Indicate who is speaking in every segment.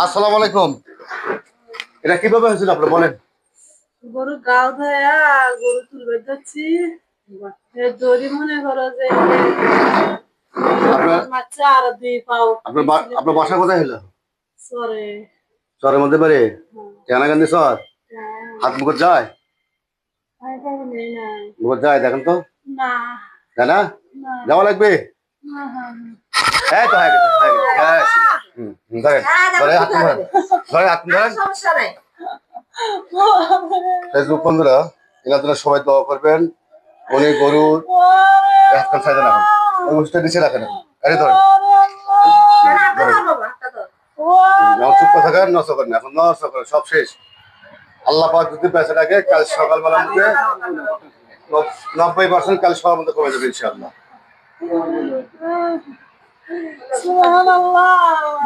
Speaker 1: আসসালামু আলাইকুম। এটা কিভাবে হয়েছিল আপনি বলেন?
Speaker 2: গরু গাও ধয়া গরু তুলবে যাচ্ছি দড়ি মনে করো যে
Speaker 1: আপনার
Speaker 2: মাছ আর দুই পাও
Speaker 1: আপনার বাসা কোথায় হলো?
Speaker 2: সরে
Speaker 1: চরের মধ্যে বাড়ি? টেনাগান্ধি চর? হাত মুখ যায়? মুখ যায় দেখেন তো?
Speaker 2: না
Speaker 1: তাই না?
Speaker 2: না
Speaker 1: যাওয়া লাগবে?
Speaker 2: না
Speaker 1: এই তো হয়ে গেছে হয়ে গেছে। হ্যাঁ। ধরেন ধরে হাত ধরেন ধরে হাত ধরেন। ফেসবুক বন্ধুরা এনারা সবাই দোয়া করবেন। উনি গরুর হাতখান সাইডে রাখেন, ওই উষ্টা নিচে রাখেন। আরে ধরেন চুপ কথা করেন, নষ্ট করেন, এখন নষ্ট করেন, সব শেষ। আল্লাহ পাক যদি বেঁচে রাখে কাল সকালবেলার মধ্যে 90% কাল সবার মধ্যে কমে যাবে ইনশাআল্লাহ।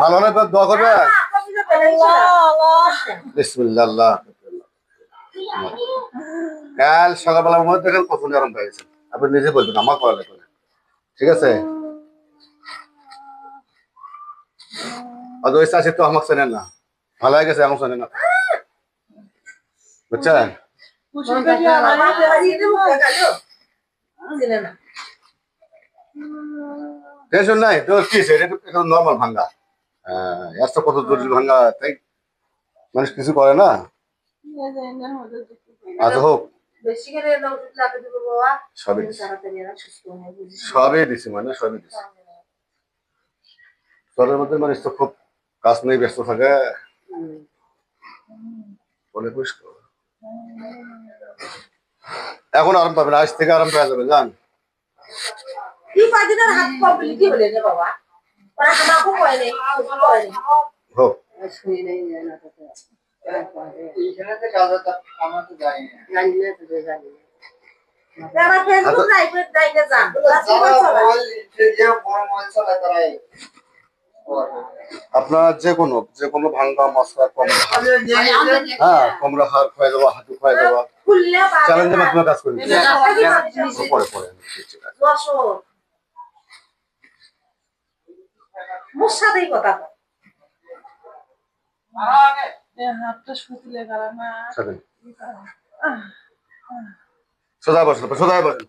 Speaker 1: ভালো হলে দোয়া করবে। বিসমিল্লাহ আল্লাহ। কাল সকালবেলার মধ্যে দেখেন কখন আরাম পেয়েছে, আপনি নিজে বলবেন আমার করা লাগবে না, ঠিক আছে? আর ওই চাষি তো আমাকে চেনেন না, ভালো হয়ে গেছে, আমাকে চেনেন না, বুঝছেন? টেনশন নাই তো, কি এটা নর্মাল ভাঙ্গা। এত কত জটিল ভাঙ্গা, তাই মানুষ কিছু করে না। আচ্ছা হোক, সবই দিছি মানে সবই দিছি। চরের মধ্যে মানুষ তো খুব কাজ নেই, ব্যস্ত থাকে, বলে পরিষ্কার। এখন আরাম পাবেন, আজ থেকে আরাম পেয়ে যাবেন, জান। হোক আপনার যে কোনো ভাঙ্গা মশলা কম, হ্যাঁ কমরা হার খাই দেওয়া, হাঁটু খাই দেওয়া, চ্যালেঞ্জের মাধ্যমে কাজ করি পরে পরে
Speaker 2: হাতটা শুকলে গেল না
Speaker 1: সোজা বসেন, সোজা বসেন।